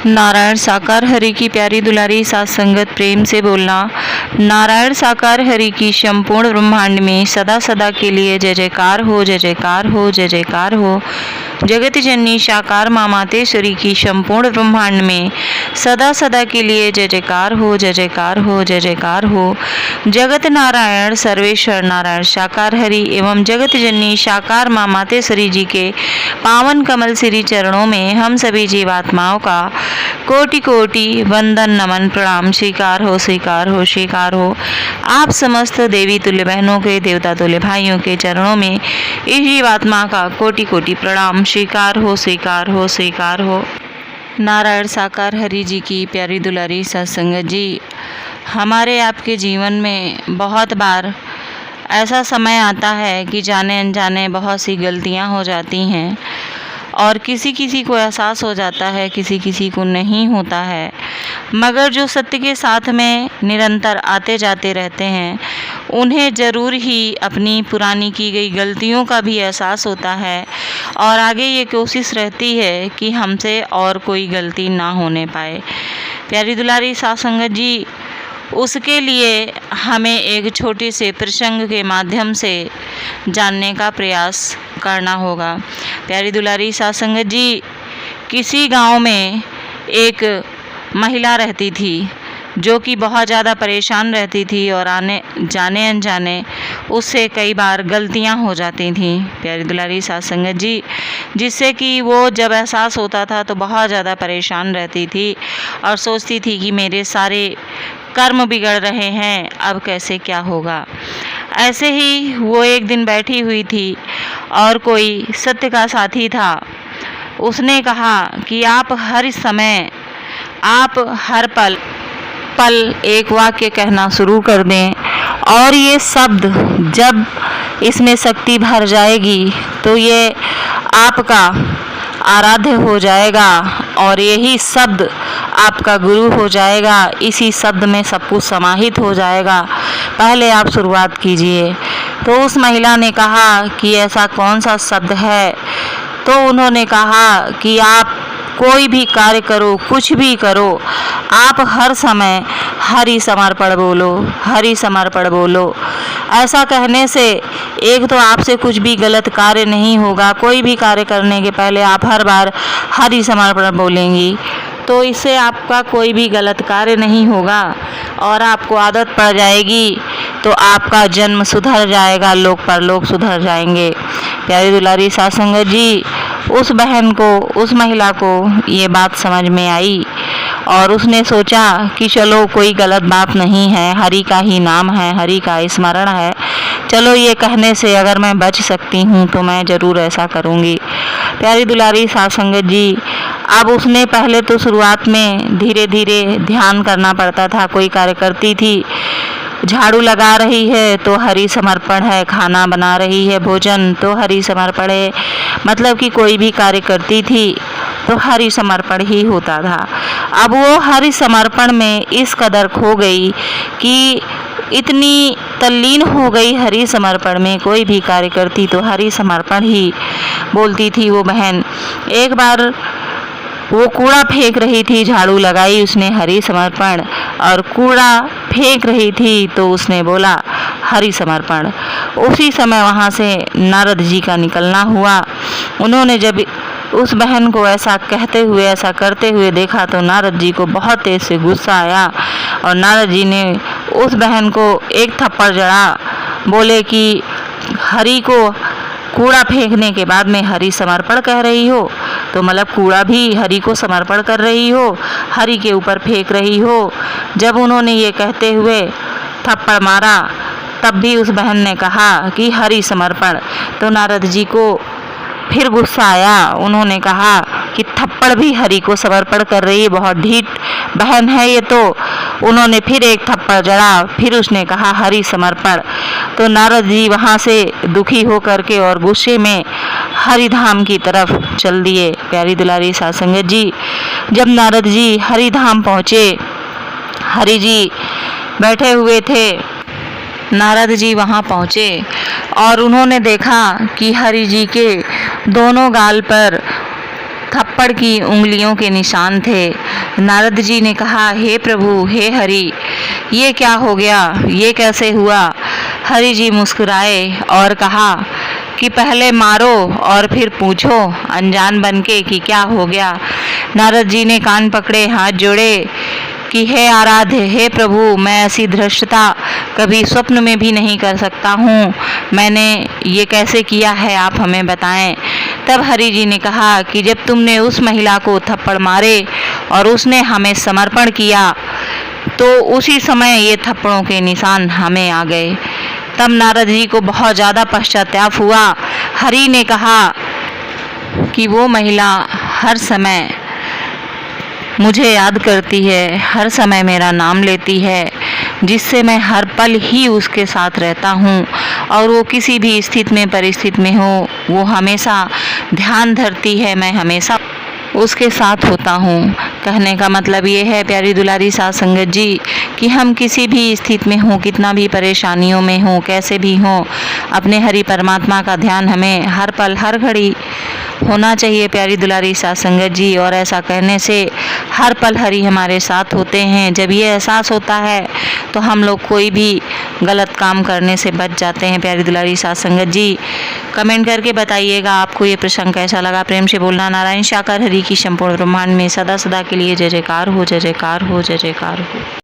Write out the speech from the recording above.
नारायण साकार हरि की प्यारी दुलारी सात संगत प्रेम से बोलना। नारायण साकार हरि की संपूर्ण ब्रह्मांड में सदा सदा के लिए जय जयकार हो, जय जयकार हो, जय जयकार हो। जगत जननी साकार माँ मातेश्वरी की संपूर्ण ब्रह्मांड में सदा सदा के लिए जय जयकार हो, जय जयकार हो, जय जयकार हो। जगत नारायण सर्वेश्वर नारायण साकार हरि एवं जगत जननी साकार माँ मातेश्वरी जी के पावन कमल श्री चरणों में हम सभी जीवात्माओं का कोटि कोटि वंदन नमन प्रणाम स्वीकार हो, स्वीकार हो, स्वीकार हो। आप समस्त देवी तुल्य बहनों के, देवता तुल्य भाइयों के चरणों में इस जीवात्मा का कोटि कोटि प्रणाम स्वीकार हो, स्वीकार हो, स्वीकार हो। नारायण साकार हरि जी की प्यारी दुलारी सत्संगत जी, हमारे आपके जीवन में बहुत बार ऐसा समय आता है कि जाने अनजाने बहुत सी गलतियां हो जाती हैं और किसी किसी को एहसास हो जाता है, किसी किसी को नहीं होता है। मगर जो सत्य के साथ में निरंतर आते जाते रहते हैं उन्हें ज़रूर ही अपनी पुरानी की गई गलतियों का भी एहसास होता है और आगे ये कोशिश रहती है कि हमसे और कोई गलती ना होने पाए। प्यारी दुलारी सात संगत जी, उसके लिए हमें एक छोटे से प्रसंग के माध्यम से जानने का प्रयास करना होगा। प्यारी दुलारी सात संगत जी, किसी गांव में एक महिला रहती थी जो कि बहुत ज़्यादा परेशान रहती थी और आने जाने अनजाने उससे कई बार गलतियां हो जाती थीं। प्यारी दुलारी सात संगत जी, जिससे कि वो जब एहसास होता था तो बहुत ज़्यादा परेशान रहती थी और सोचती थी कि मेरे सारे कर्म बिगड़ रहे हैं, अब कैसे क्या होगा। ऐसे ही वो एक दिन बैठी हुई थी और कोई सत्य का साथी था। उसने कहा कि आप हर समय, आप हर पल पल एक वाक्य कहना शुरू कर दें और ये शब्द जब इसमें शक्ति भर जाएगी तो ये आपका आराध्य हो जाएगा और यही शब्द आपका गुरु हो जाएगा। इसी शब्द में सब कुछ समाहित हो जाएगा, पहले आप शुरुआत कीजिए। तो उस महिला ने कहा कि ऐसा कौन सा शब्द है? तो उन्होंने कहा कि आप कोई भी कार्य करो, कुछ भी करो, आप हर समय हरि समर्पण बोलो, हरि समर्पण बोलो। ऐसा कहने से एक तो आपसे कुछ भी गलत कार्य नहीं होगा। कोई भी कार्य करने के पहले आप हर बार हरि समर्पण बोलेंगी तो इससे आपका कोई भी गलत कार्य नहीं होगा और आपको आदत पड़ जाएगी तो आपका जन्म सुधर जाएगा, लोक परलोक सुधर जाएंगे। प्यारी दुलारी सात संगत जी, उस बहन को, उस महिला को ये बात समझ में आई और उसने सोचा कि चलो कोई गलत बात नहीं है, हरि का ही नाम है, हरि का स्मरण है, चलो ये कहने से अगर मैं बच सकती हूँ तो मैं ज़रूर ऐसा करूँगी। प्यारी दुलारी सात संगत जी, अब उसने पहले तो शुरुआत में धीरे धीरे ध्यान करना पड़ता था। कोई कार्य करती थी, झाड़ू लगा रही है तो हरि समर्पण है, खाना बना रही है भोजन तो हरि समर्पण है, मतलब कि कोई भी कार्य करती थी तो हरि समर्पण ही होता था। अब वो हरि समर्पण में इस कदर खो गई कि इतनी तल्लीन हो गई हरि समर्पण में, कोई भी कार्य करती तो हरि समर्पण ही बोलती थी वो बहन। एक बार वो कूड़ा फेंक रही थी, झाड़ू लगाई उसने हरि समर्पण, और कूड़ा फेंक रही थी तो उसने बोला हरि समर्पण। उसी समय वहाँ से नारद जी का निकलना हुआ। उन्होंने जब उस बहन को ऐसा कहते हुए, ऐसा करते हुए देखा तो नारद जी को बहुत तेज से गुस्सा आया और नारद जी ने उस बहन को एक थप्पड़ जड़ा। बोले कि हरि को कूड़ा फेंकने के बाद में हरि समर्पण कह रही हो, तो मतलब कूड़ा भी हरि को समर्पण कर रही हो, हरि के ऊपर फेंक रही हो। जब उन्होंने ये कहते हुए थप्पड़ मारा तब भी उस बहन ने कहा कि हरि समर्पण। तो नारद जी को फिर गुस्सा आया। उन्होंने कहा कि थप्पड़ भी हरि को समर्पण कर रही है, बहुत ढीठ बहन है ये तो। उन्होंने फिर एक थप्पड़ जड़ा, फिर उसने कहा हरि समर्पण। तो नारद जी वहाँ से दुखी हो करके और गुस्से में हरिधाम की तरफ चल दिए। प्यारी दुलारी सात संगत जी, जब नारद जी हरिधाम पहुँचे, हरि जी बैठे हुए थे, नारद जी वहाँ पहुँचे और उन्होंने देखा कि हरि जी के दोनों गाल पर थप्पड़ की उंगलियों के निशान थे। नारद जी ने कहा, हे प्रभु, हे हरि, ये क्या हो गया, ये कैसे हुआ? हरि जी मुस्कुराए और कहा कि पहले मारो और फिर पूछो अनजान बनके कि क्या हो गया। नारद जी ने कान पकड़े, हाथ जोड़े कि हे आराध्य, हे प्रभु, मैं ऐसी धृष्टता कभी स्वप्न में भी नहीं कर सकता हूँ। मैंने ये कैसे किया है, आप हमें बताएं। तब हरि जी ने कहा कि जब तुमने उस महिला को थप्पड़ मारे और उसने हमें समर्पण किया तो उसी समय ये थप्पड़ों के निशान हमें आ गए। तब नारद जी को बहुत ज़्यादा पश्चाताप हुआ। हरि ने कहा कि वो महिला हर समय मुझे याद करती है, हर समय मेरा नाम लेती है, जिससे मैं हर पल ही उसके साथ रहता हूँ और वो किसी भी स्थिति में परिस्थिति में हो, वो हमेशा ध्यान धरती है, मैं हमेशा उसके साथ होता हूँ। कहने का मतलब ये है प्यारी दुलारी साध संगत जी कि हम किसी भी स्थिति में हों, कितना भी परेशानियों में हों, कैसे भी हों, अपने हरि परमात्मा का ध्यान हमें हर पल हर घड़ी होना चाहिए प्यारी दुलारी साध संगत जी। और ऐसा कहने से हर पल हरि हमारे साथ होते हैं। जब ये एहसास होता है तो हम लोग कोई भी गलत काम करने से बच जाते हैं प्यारी दुलारी साध संगत जी। कमेंट करके बताइएगा आपको ये प्रसंग कैसा लगा। प्रेम से बोलना। नारायण साकार हरि की संपूर्ण ब्रह्मांड में सदा सदा के लिए जय जयकार हो, जय जयकार हो, जय जयकार हो।